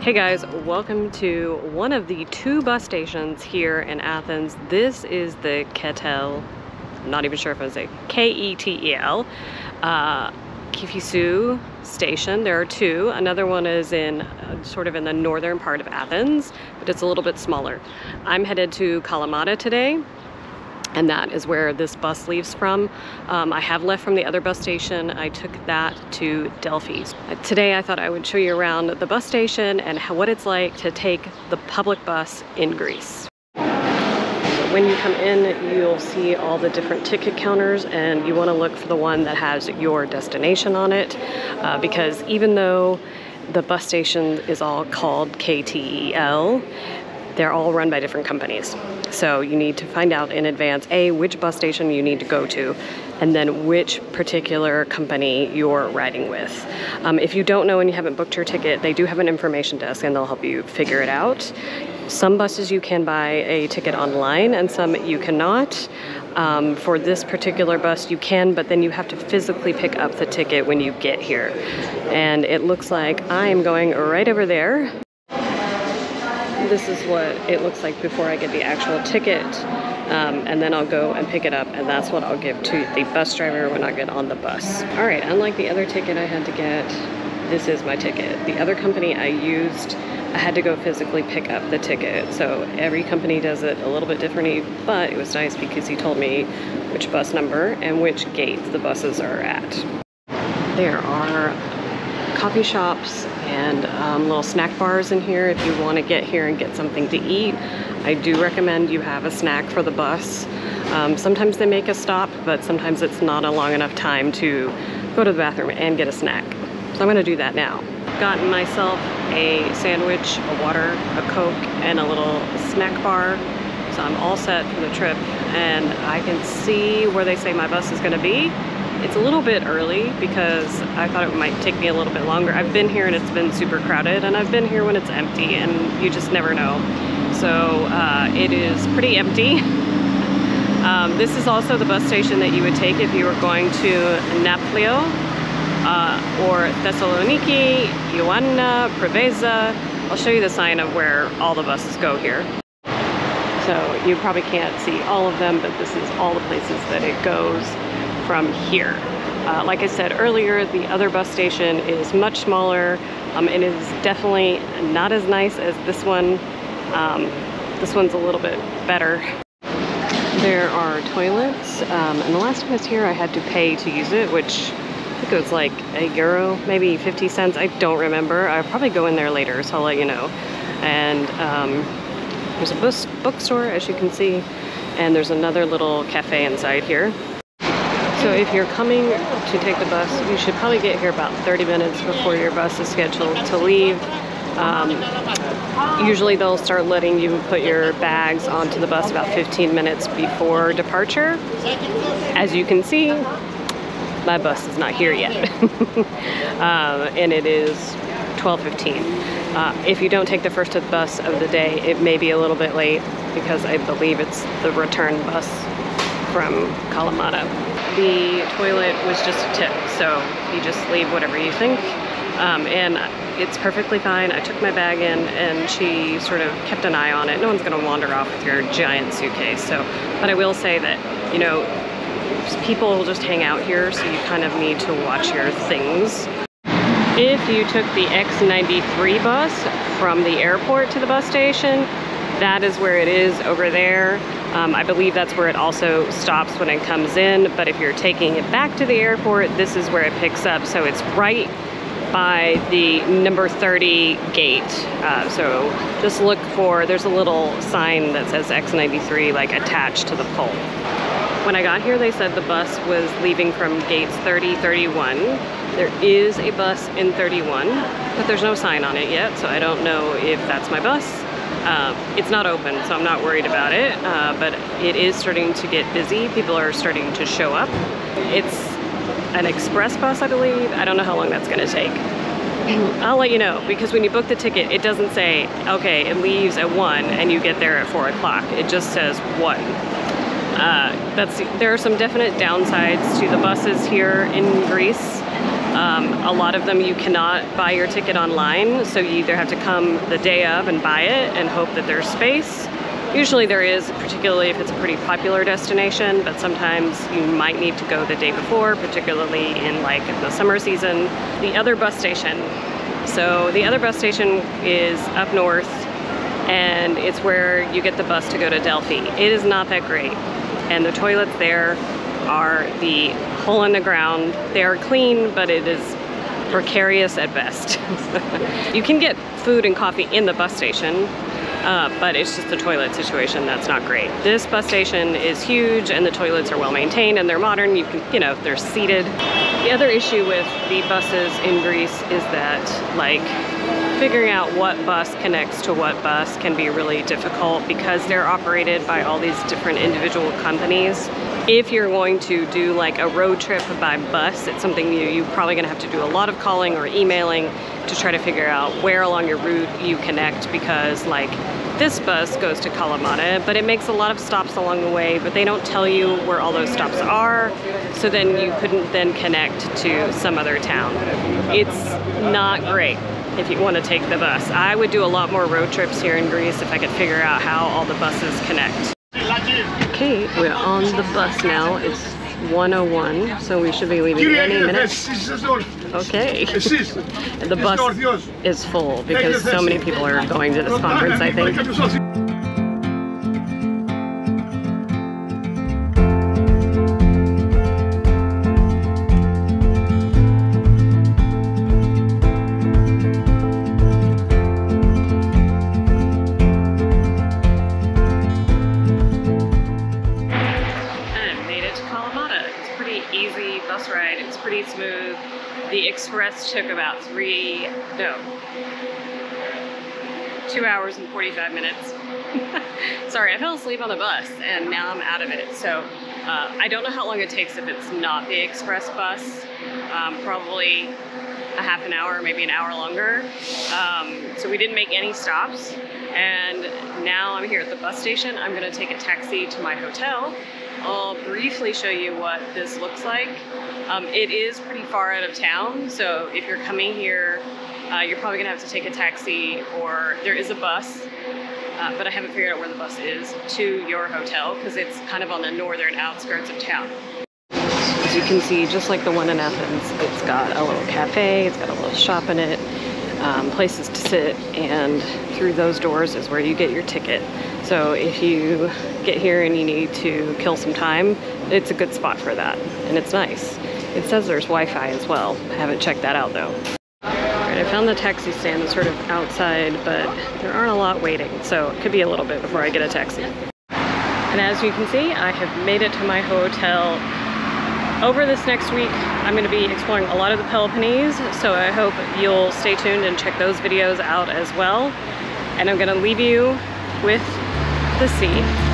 Hey guys, welcome to one of the two bus stations here in Athens. This is the KTEL, I'm not even sure if I say KTEL, Kifisu station. There are two. Another one is in sort of in the northern part of Athens, but it's a little bit smaller. I'm headed to Kalamata today, and that is where this bus leaves from. I have left from the other bus station. I took that to Delphi. Today I thought I would show you around the bus station and what it's like to take the public bus in Greece. So when you come in, you'll see all the different ticket counters, and you want to look for the one that has your destination on it, because even though the bus station is all called KTEL, they're all run by different companies. So you need to find out in advance, A, which bus station you need to go to, and then which particular company you're riding with. If you don't know and you haven't booked your ticket, they do have an information desk and they'll help you figure it out. Some buses you can buy a ticket online and some you cannot. For this particular bus you can, but then you have to physically pick up the ticket when you get here. And it looks like I am going right over there. This is what it looks like before I get the actual ticket, and then I'll go and pick it up, and that's what I'll give to the bus driver when I get on the bus. All right, unlike the other ticket I had to get, this is my ticket. The other company I used, I had to go physically pick up the ticket. So every company does it a little bit differently, but it was nice because he told me which bus number and which gate the buses are at. There are coffee shops and little snack bars in here if you want to get here and get something to eat. I do recommend you have a snack for the bus. Sometimes they make a stop, but sometimes it's not a long enough time to go to the bathroom and get a snack. So I'm going to do that now. Gotten myself a sandwich, a water, a Coke, and a little snack bar. So I'm all set for the trip, and I can see where they say my bus is going to be. It's a little bit early because I thought it might take me a little bit longer. I've been here and it's been super crowded, and I've been here when it's empty, and you just never know. So it is pretty empty. This is also the bus station that you would take if you were going to Naplio or Thessaloniki, Ioanna, Preveza. I'll show you the sign of where all the buses go here. So you probably can't see all of them, but this is all the places that it goes from here. Like I said earlier, the other bus station is much smaller. It is definitely not as nice as this one. This one's a little bit better. There are toilets, and the last time I was here I had to pay to use it, which I think it was like €1, maybe 50 cents. I don't remember. I'll probably go in there later, so I'll let you know. And there's a bookstore, as you can see, and there's another little cafe inside here. So if you're coming to take the bus, you should probably get here about 30 minutes before your bus is scheduled to leave. Usually they'll start letting you put your bags onto the bus about 15 minutes before departure. As you can see, my bus is not here yet. And it is 12:15. If you don't take the first bus of the day, it may be a little bit late because I believe it's the return bus from Kalamata. The toilet was just a tip, so you just leave whatever you think, and it's perfectly fine. I took my bag in and she sort of kept an eye on it. No one's gonna wander off with your giant suitcase. So, but I will say that, you know, people will just hang out here, so you kind of need to watch your things. If you took the X93 bus from the airport to the bus station, that is where it is over there. I believe that's where it also stops when it comes in, but if you're taking it back to the airport, this is where it picks up. So it's right by the number 30 gate. So just look for, there's a little sign that says X93 like attached to the pole. When I got here, they said the bus was leaving from gates 30, 31. There is a bus in 31, but there's no sign on it yet, so I don't know if that's my bus. It's not open, so I'm not worried about it, but it is starting to get busy. People are starting to show up. It's an express bus, I believe. I don't know how long that's gonna take. I'll let you know, because when you book the ticket, it doesn't say, okay, it leaves at 1 and you get there at 4 o'clock. It just says 1. There are some definite downsides to the buses here in Greece. A lot of them you cannot buy your ticket online, so you either have to come the day of and buy it and hope that there's space. Usually there is, particularly if it's a pretty popular destination, but sometimes you might need to go the day before, particularly in like the summer season. The other bus station. So the other bus station is up north, and it's where you get the bus to go to Delphi. It is not that great, and the toilets there are the hole in the ground. They are clean, but it is precarious at best. You can get food and coffee in the bus station, but it's just the toilet situation that's not great. This bus station is huge, and the toilets are well maintained and they're modern. You can, you know, they're seated. The other issue with the buses in Greece is that, like, figuring out what bus connects to what bus can be really difficult because they're operated by all these different individual companies. If you're going to do like a road trip by bus, it's something you're probably gonna have to do a lot of calling or emailing to try to figure out where along your route you connect, because like this bus goes to Kalamata, but it makes a lot of stops along the way, but they don't tell you where all those stops are, so then you couldn't then connect to some other town. It's not great if you want to take the bus. I would do a lot more road trips here in Greece if I could figure out how all the buses connect. Okay, we're on the bus now. It's 1:01, so we should be leaving any minute. Okay. And the bus is full because so many people are going to this conference, I think. Easy bus ride. It's pretty smooth. The express took about 2 hours and 45 minutes. Sorry, I fell asleep on the bus and now I'm out of it. So I don't know how long it takes if it's not the express bus. Probably a half an hour, maybe an hour longer. So we didn't make any stops. And now I'm here at the bus station. I'm gonna take a taxi to my hotel. I'll briefly show you what this looks like. It is pretty far out of town, so if you're coming here, you're probably gonna have to take a taxi, or there is a bus, but I haven't figured out where the bus is, to your hotel, because it's kind of on the northern outskirts of town. As you can see, just like the one in Athens, it's got a little cafe, it's got a little shop in it, places to sit, and through those doors is where you get your ticket. So if you get here and you need to kill some time, it's a good spot for that, and it's nice. It says there's Wi-Fi as well. I haven't checked that out though. Alright, I found the taxi stand that's sort of outside, but there aren't a lot waiting, so it could be a little bit before I get a taxi. And as you can see, I have made it to my hotel. Over this next week, I'm going to be exploring a lot of the Peloponnese, so I hope you'll stay tuned and check those videos out as well. And I'm going to leave you with the sea.